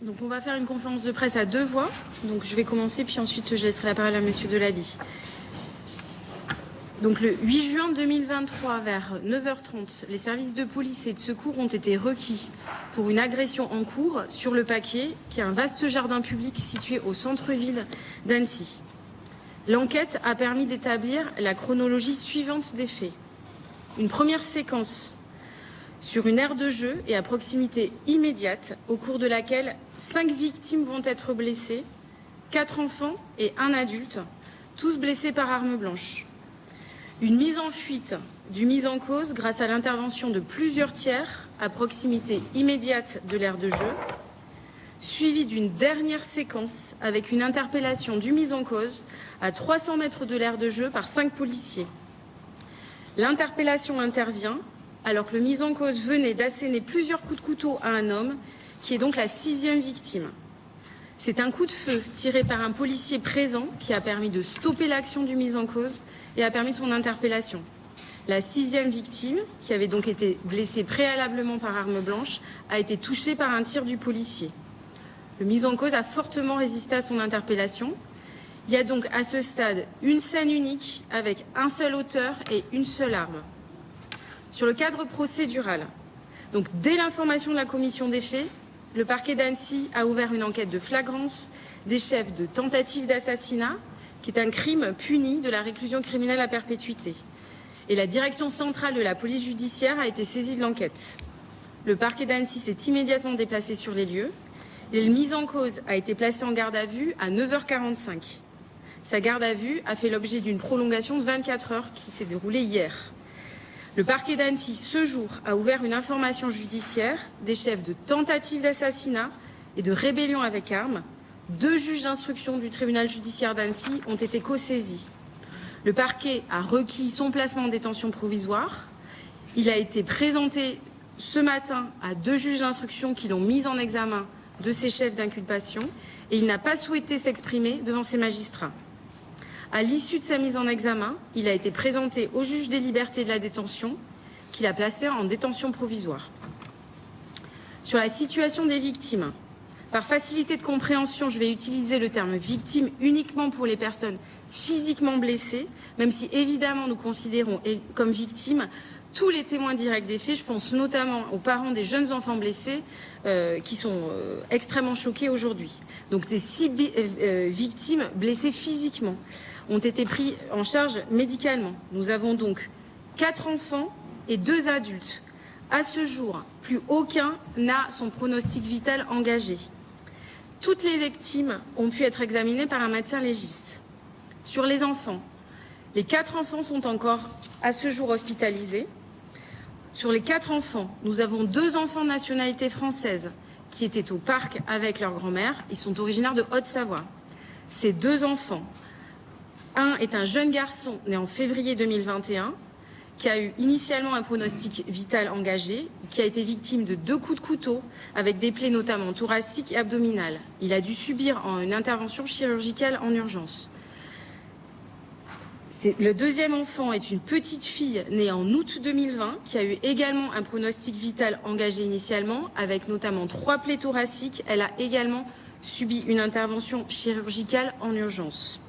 Donc on va faire une conférence de presse à deux voix. Donc je vais commencer, puis ensuite je laisserai la parole à Monsieur Delaby. Donc le 8 juin 2023, vers 9h30, les services de police et de secours ont été requis pour une agression en cours sur le Paquet, qui est un vaste jardin public situé au centre-ville d'Annecy. L'enquête a permis d'établir la chronologie suivante des faits. Une première séquence sur une aire de jeu et à proximité immédiate, au cours de laquelle 5 victimes vont être blessées, 4 enfants et 1 adulte, tous blessés par arme blanche. Une mise en fuite du mis en cause grâce à l'intervention de plusieurs tiers à proximité immédiate de l'aire de jeu, suivie d'une dernière séquence avec une interpellation du mis en cause à 300 mètres de l'aire de jeu par 5 policiers. L'interpellation intervient alors que le mis en cause venait d'asséner plusieurs coups de couteau à un homme, qui est donc la 6e victime. C'est un coup de feu tiré par un policier présent qui a permis de stopper l'action du mis en cause et a permis son interpellation. La 6e victime, qui avait donc été blessée préalablement par arme blanche, a été touchée par un tir du policier. Le mis en cause a fortement résisté à son interpellation. Il y a donc à ce stade une scène unique avec un seul auteur et une seule arme. Sur le cadre procédural, donc dès l'information de la commission des faits, le parquet d'Annecy a ouvert une enquête de flagrance des chefs de tentative d'assassinat, qui est un crime puni de la réclusion criminelle à perpétuité. Et la direction centrale de la police judiciaire a été saisie de l'enquête. Le parquet d'Annecy s'est immédiatement déplacé sur les lieux et le mis en cause a été placé en garde à vue à 9h45. Sa garde à vue a fait l'objet d'une prolongation de 24 heures qui s'est déroulée hier. Le parquet d'Annecy, ce jour, a ouvert une information judiciaire des chefs de tentative d'assassinat et de rébellion avec armes. 2 juges d'instruction du tribunal judiciaire d'Annecy ont été co-saisis. Le parquet a requis son placement en détention provisoire. Il a été présenté ce matin à 2 juges d'instruction qui l'ont mis en examen de ses chefs d'inculpation et il n'a pas souhaité s'exprimer devant ces magistrats. À l'issue de sa mise en examen, il a été présenté au juge des libertés de la détention, qui l'a placé en détention provisoire. Sur la situation des victimes, par facilité de compréhension, je vais utiliser le terme victime uniquement pour les personnes physiquement blessées, même si évidemment nous considérons comme victimes tous les témoins directs des faits. Je pense notamment aux parents des jeunes enfants blessés qui sont extrêmement choqués aujourd'hui. Donc des 6 victimes blessées physiquement ont été pris en charge médicalement. Nous avons donc 4 enfants et 2 adultes. À ce jour, plus aucun n'a son pronostic vital engagé. Toutes les victimes ont pu être examinées par un médecin légiste. Sur les enfants, les 4 enfants sont encore à ce jour hospitalisés. Sur les 4 enfants, nous avons 2 enfants de nationalité française qui étaient au parc avec leur grand-mère. Ils sont originaires de Haute-Savoie. Ces 2 enfants, un est un jeune garçon né en février 2021 qui a eu initialement un pronostic vital engagé, qui a été victime de 2 coups de couteau avec des plaies notamment thoraciques et abdominales. Il a dû subir une intervention chirurgicale en urgence. Le 2e enfant est une petite fille née en août 2020 qui a eu également un pronostic vital engagé initialement avec notamment 3 plaies thoraciques. Elle a également subi une intervention chirurgicale en urgence.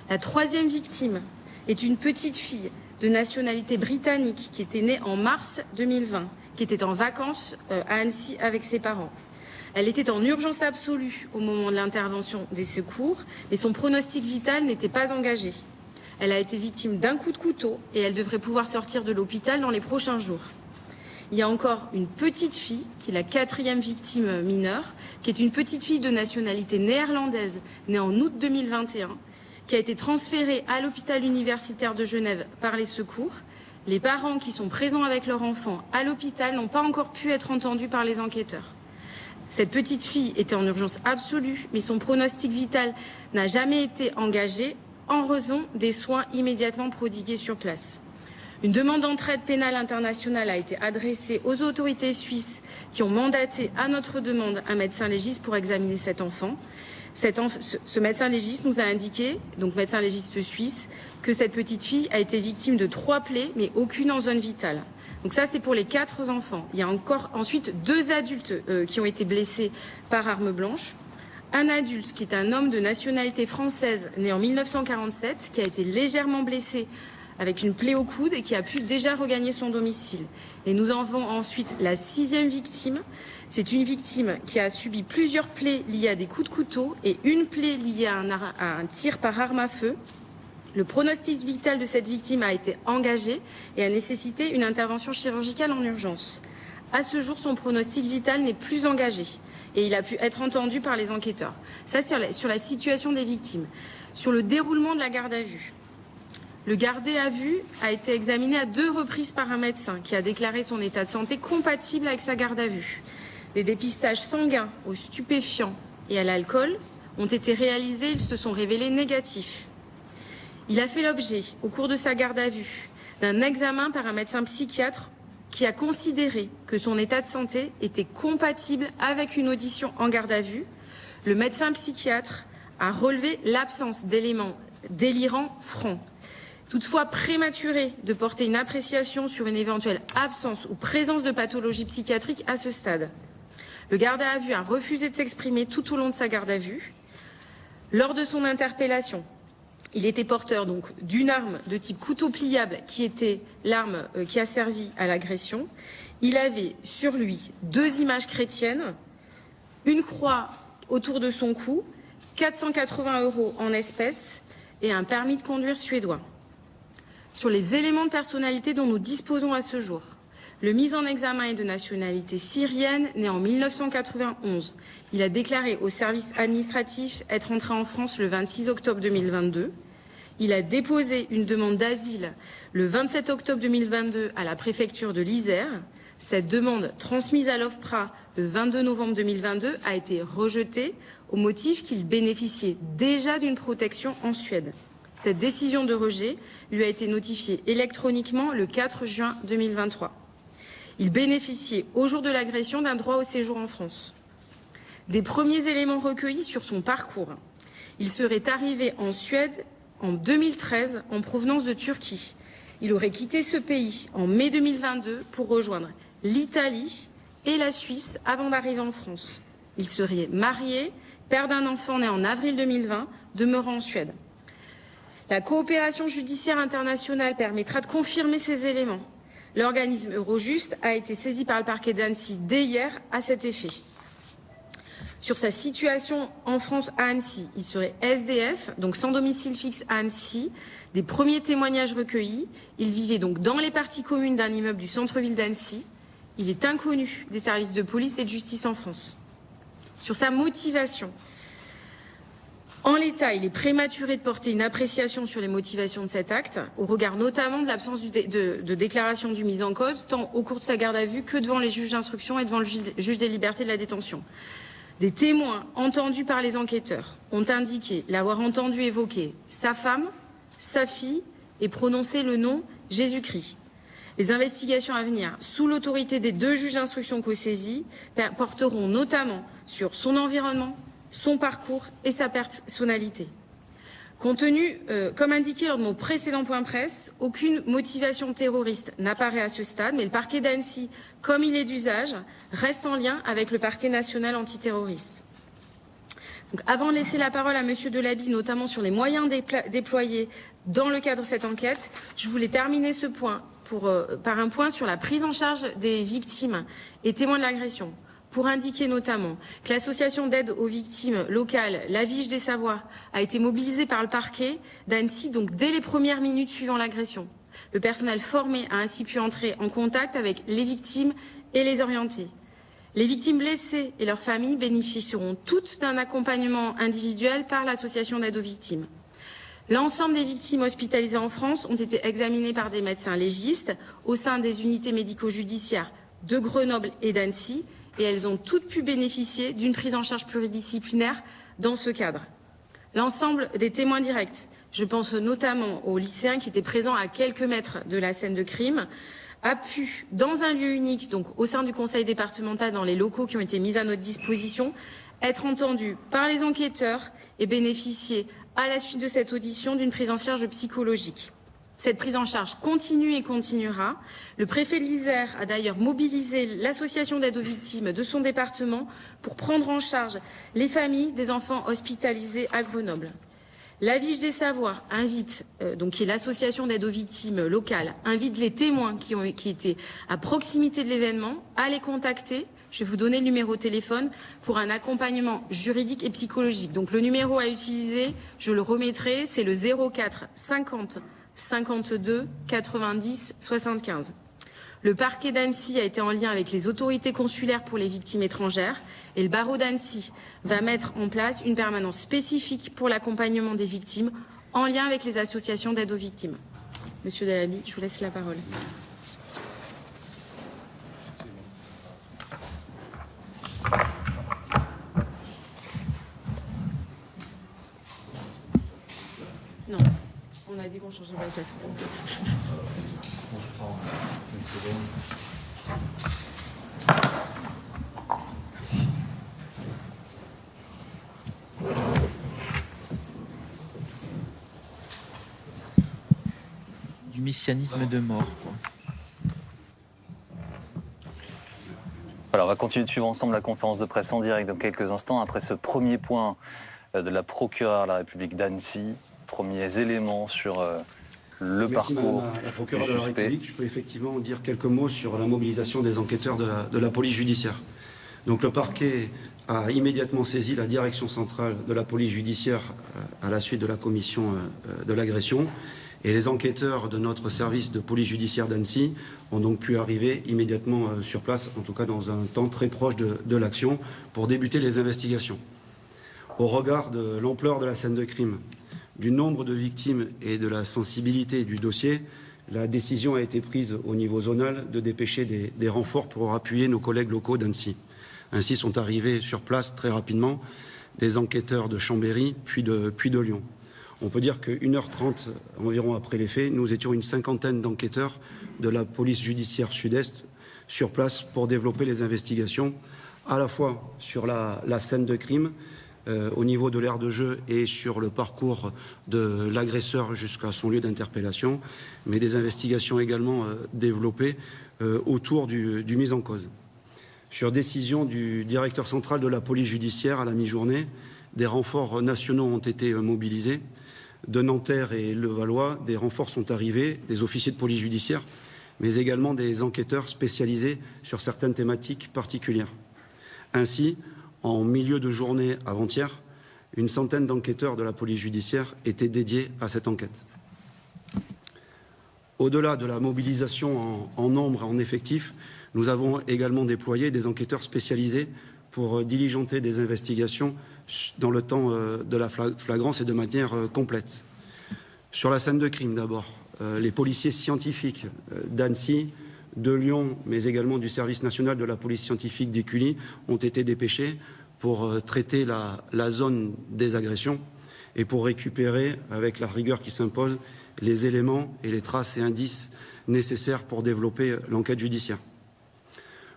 La 3e victime est une petite fille de nationalité britannique qui était née en mars 2020, qui était en vacances à Annecy avec ses parents. Elle était en urgence absolue au moment de l'intervention des secours, mais son pronostic vital n'était pas engagé. Elle a été victime d'un coup de couteau et elle devrait pouvoir sortir de l'hôpital dans les prochains jours. Il y a encore une petite fille, qui est la 4e victime mineure, qui est une petite fille de nationalité néerlandaise, née en août 2021, qui a été transférée à l'hôpital universitaire de Genève par les secours. Les parents qui sont présents avec leur enfant à l'hôpital n'ont pas encore pu être entendus par les enquêteurs. Cette petite fille était en urgence absolue, mais son pronostic vital n'a jamais été engagé en raison des soins immédiatement prodigués sur place. Une demande d'entraide pénale internationale a été adressée aux autorités suisses qui ont mandaté à notre demande un médecin légiste pour examiner cet enfant. Ce médecin légiste nous a indiqué, donc médecin légiste suisse, que cette petite fille a été victime de 3 plaies, mais aucune en zone vitale. Donc ça, c'est pour les 4 enfants. Il y a encore ensuite 2 adultes qui ont été blessés par arme blanche. Un adulte qui est un homme de nationalité française né en 1947 qui a été légèrement blessé avec une plaie au coude et qui a pu déjà regagner son domicile. Et nous en avons ensuite la 6e victime. C'est une victime qui a subi plusieurs plaies liées à des coups de couteau et une plaie liée à un tir par arme à feu. Le pronostic vital de cette victime a été engagé et a nécessité une intervention chirurgicale en urgence. À ce jour, son pronostic vital n'est plus engagé et il a pu être entendu par les enquêteurs. Ça, c'est sur la situation des victimes. Sur le déroulement de la garde à vue. Le gardé à vue a été examiné à 2 reprises par un médecin qui a déclaré son état de santé compatible avec sa garde à vue. Des dépistages sanguins aux stupéfiants et à l'alcool ont été réalisés, ils se sont révélés négatifs. Il a fait l'objet, au cours de sa garde à vue, d'un examen par un médecin psychiatre qui a considéré que son état de santé était compatible avec une audition en garde à vue. Le médecin psychiatre a relevé l'absence d'éléments délirants francs. Toutefois, prématuré de porter une appréciation sur une éventuelle absence ou présence de pathologie psychiatrique à ce stade. Le gardé à vue a refusé de s'exprimer tout au long de sa garde à vue. Lors de son interpellation, il était porteur donc d'une arme de type couteau pliable qui était l'arme qui a servi à l'agression. Il avait sur lui 2 images chrétiennes, une croix autour de son cou, 480 € en espèces et un permis de conduire suédois. Sur les éléments de personnalité dont nous disposons à ce jour, le mis en examen est de nationalité syrienne, né en 1991. Il a déclaré au service administratif être entré en France le 26 octobre 2022. Il a déposé une demande d'asile le 27 octobre 2022 à la préfecture de l'Isère. Cette demande, transmise à l'OFPRA le 22 novembre 2022, a été rejetée au motif qu'il bénéficiait déjà d'une protection en Suède. Cette décision de rejet lui a été notifiée électroniquement le 4 juin 2023. Il bénéficiait au jour de l'agression d'un droit au séjour en France. Des premiers éléments recueillis sur son parcours. Il serait arrivé en Suède en 2013 en provenance de Turquie. Il aurait quitté ce pays en mai 2022 pour rejoindre l'Italie et la Suisse avant d'arriver en France. Il serait marié, père d'un enfant né en avril 2020, demeurant en Suède. La coopération judiciaire internationale permettra de confirmer ces éléments. L'organisme Eurojust a été saisi par le parquet d'Annecy dès hier à cet effet. Sur sa situation en France à Annecy, il serait SDF, donc sans domicile fixe à Annecy. Des premiers témoignages recueillis, il vivait donc dans les parties communes d'un immeuble du centre-ville d'Annecy. Il est inconnu des services de police et de justice en France. Sur sa motivation, en l'état, il est prématuré de porter une appréciation sur les motivations de cet acte, au regard notamment de l'absence de déclaration du mis en cause, tant au cours de sa garde à vue que devant les juges d'instruction et devant le juge des libertés de la détention. Des témoins entendus par les enquêteurs ont indiqué l'avoir entendu évoquer sa femme, sa fille et prononcer le nom Jésus-Christ. Les investigations à venir, sous l'autorité des 2 juges d'instruction co-saisis, porteront notamment sur son environnement, son parcours et sa personnalité. Compte tenu, comme indiqué lors de mon précédent point presse, aucune motivation terroriste n'apparaît à ce stade, mais le parquet d'Annecy, comme il est d'usage, reste en lien avec le parquet national antiterroriste. Donc, avant de laisser la parole à Monsieur Delaby, notamment sur les moyens déployés dans le cadre de cette enquête, je voulais terminer ce point par un point sur la prise en charge des victimes et témoins de l'agression, pour indiquer notamment que l'association d'aide aux victimes locales, la Vige des Savoies, a été mobilisée par le parquet d'Annecy, donc dès les premières minutes suivant l'agression. Le personnel formé a ainsi pu entrer en contact avec les victimes et les orienter. Les victimes blessées et leurs familles bénéficieront toutes d'un accompagnement individuel par l'association d'aide aux victimes. L'ensemble des victimes hospitalisées en France ont été examinées par des médecins légistes au sein des unités médico-judiciaires de Grenoble et d'Annecy, et elles ont toutes pu bénéficier d'une prise en charge pluridisciplinaire dans ce cadre. L'ensemble des témoins directs, je pense notamment aux lycéens qui étaient présents à quelques mètres de la scène de crime, a pu, dans un lieu unique, donc au sein du conseil départemental, dans les locaux qui ont été mis à notre disposition, être entendus par les enquêteurs et bénéficier, à la suite de cette audition, d'une prise en charge psychologique. Cette prise en charge continue et continuera. Le préfet de l'Isère a d'ailleurs mobilisé l'association d'aide aux victimes de son département pour prendre en charge les familles des enfants hospitalisés à Grenoble. La Viche des Savoies invite, qui est l'association d'aide aux victimes locale, invite les témoins qui étaient à proximité de l'événement à les contacter. Je vais vous donner le numéro de téléphone pour un accompagnement juridique et psychologique. Donc le numéro à utiliser, je le remettrai, c'est le 04 50 52 90 75. Le parquet d'Annecy a été en lien avec les autorités consulaires pour les victimes étrangères et le barreau d'Annecy va mettre en place une permanence spécifique pour l'accompagnement des victimes en lien avec les associations d'aide aux victimes. Monsieur Dalaby, je vous laisse la parole. Non, on a dit qu'on changeait pas de place. On se prend une seconde. Merci. Du messianisme de mort, quoi. Alors, on va continuer de suivre ensemble la conférence de presse en direct dans quelques instants. Après ce premier point de la procureure de la République d'Annecy, premiers éléments sur le parcours Madame la procureure de du la suspect. République. Je peux effectivement dire quelques mots sur la mobilisation des enquêteurs de la police judiciaire. Donc le parquet a immédiatement saisi la direction centrale de la police judiciaire à la suite de la commission de l'agression. Et les enquêteurs de notre service de police judiciaire d'Annecy ont donc pu arriver immédiatement sur place, en tout cas dans un temps très proche de l'action, pour débuter les investigations. Au regard de l'ampleur de la scène de crime, du nombre de victimes et de la sensibilité du dossier, la décision a été prise au niveau zonal de dépêcher des renforts pour appuyer nos collègues locaux d'Annecy. Ainsi sont arrivés sur place très rapidement des enquêteurs de Chambéry puis de Lyon. On peut dire que 1h30 environ après les faits, nous étions une cinquantaine d'enquêteurs de la police judiciaire sud-est sur place pour développer les investigations, à la fois sur la scène de crime, au niveau de l'aire de jeu et sur le parcours de l'agresseur jusqu'à son lieu d'interpellation, mais des investigations également développées autour du mis en cause. Sur décision du directeur central de la police judiciaire à la mi-journée, des renforts nationaux ont été mobilisés. De Nanterre et Levallois, des renforts sont arrivés, des officiers de police judiciaire, mais également des enquêteurs spécialisés sur certaines thématiques particulières. Ainsi, en milieu de journée avant-hier, une centaine d'enquêteurs de la police judiciaire étaient dédiés à cette enquête. Au-delà de la mobilisation en nombre et en effectif, nous avons également déployé des enquêteurs spécialisés pour diligenter des investigations dans le temps de la flagrance et de manière complète. Sur la scène de crime d'abord, les policiers scientifiques d'Annecy, de Lyon, mais également du service national de la police scientifique d'Écully ont été dépêchés pour traiter la zone des agressions et pour récupérer, avec la rigueur qui s'impose, les éléments et les traces et indices nécessaires pour développer l'enquête judiciaire.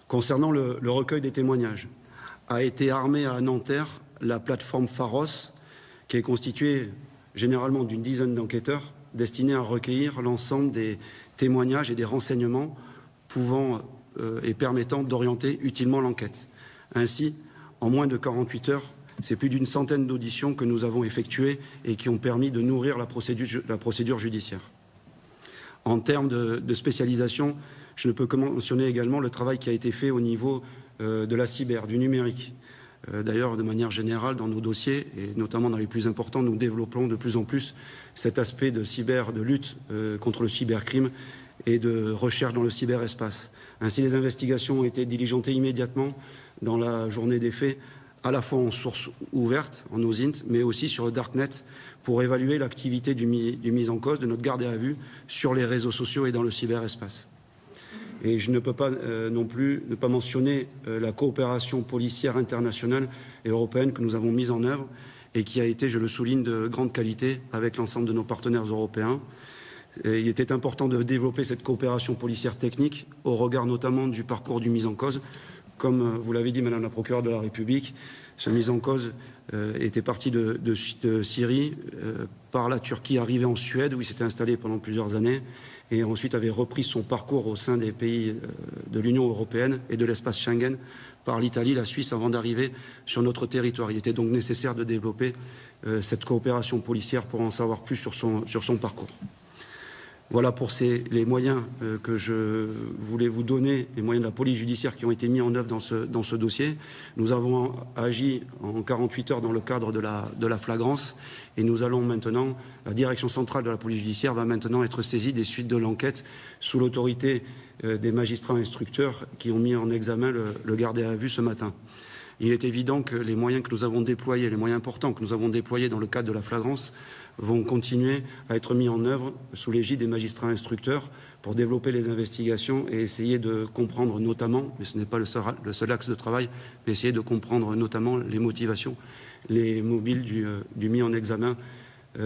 Concernant le recueil des témoignages, a été armée à Nanterre la plateforme Pharos, qui est constituée généralement d'une dizaine d'enquêteurs destinés à recueillir l'ensemble des témoignages et des renseignements pouvant et permettant d'orienter utilement l'enquête. Ainsi, en moins de 48 heures, c'est plus d'une centaine d'auditions que nous avons effectuées et qui ont permis de nourrir la procédure judiciaire. En termes de spécialisation, je ne peux que mentionner également le travail qui a été fait au niveau de la cyber, du numérique. D'ailleurs, de manière générale, dans nos dossiers, et notamment dans les plus importants, nous développons de plus en plus cet aspect de lutte contre le cybercrime et de recherche dans le cyberespace. Ainsi, les investigations ont été diligentées immédiatement dans la journée des faits, à la fois en source ouverte, en OSINT, mais aussi sur le Darknet, pour évaluer l'activité du mis en cause, de notre garde à vue, sur les réseaux sociaux et dans le cyberespace. Et je ne peux pas non plus ne pas mentionner la coopération policière internationale et européenne que nous avons mise en œuvre et qui a été, je le souligne, de grande qualité avec l'ensemble de nos partenaires européens. Et il était important de développer cette coopération policière technique au regard notamment du parcours du mis en cause. Comme vous l'avez dit, Madame la procureure de la République, Ce mis en cause était parti de Syrie, par la Turquie, arrivé en Suède, où il s'était installé pendant plusieurs années, et ensuite avait repris son parcours au sein des pays de l'Union européenne et de l'espace Schengen, par l'Italie, la Suisse, avant d'arriver sur notre territoire. Il était donc nécessaire de développer cette coopération policière pour en savoir plus sur son parcours. Voilà pour les moyens que je voulais vous donner, les moyens de la police judiciaire qui ont été mis en œuvre dans ce dossier. Nous avons agi en 48 heures dans le cadre de la flagrance et nous allons maintenant, la direction centrale de la police judiciaire va maintenant être saisie des suites de l'enquête sous l'autorité des magistrats instructeurs qui ont mis en examen le gardé à vue ce matin. Il est évident que les moyens que nous avons déployés, les moyens importants que nous avons déployés dans le cadre de la flagrance vont continuer à être mis en œuvre sous l'égide des magistrats instructeurs pour développer les investigations et essayer de comprendre notamment, mais ce n'est pas le seul axe de travail, mais essayer de comprendre notamment les motivations, les mobiles du mis en examen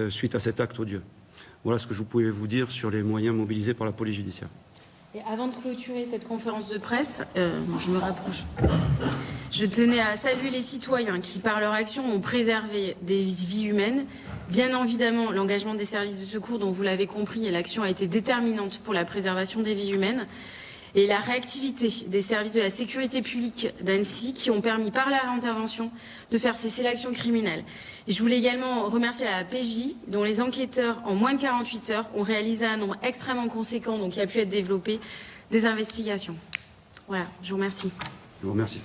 suite à cet acte odieux. Voilà ce que je pouvais vous dire sur les moyens mobilisés par la police judiciaire. Et avant de clôturer cette conférence de presse, je me rapproche. Je tenais à saluer les citoyens qui, par leur action, ont préservé des vies humaines. Bien évidemment, l'engagement des services de secours, dont vous l'avez compris, et l'action a été déterminante pour la préservation des vies humaines. Et la réactivité des services de la sécurité publique d'Annecy qui ont permis, par leur intervention, de faire cesser l'action criminelle. Et je voulais également remercier la PJ, dont les enquêteurs, en moins de 48 heures, ont réalisé un nombre extrêmement conséquent, donc qui a pu être développé, des investigations. Voilà, je vous remercie. Je vous remercie.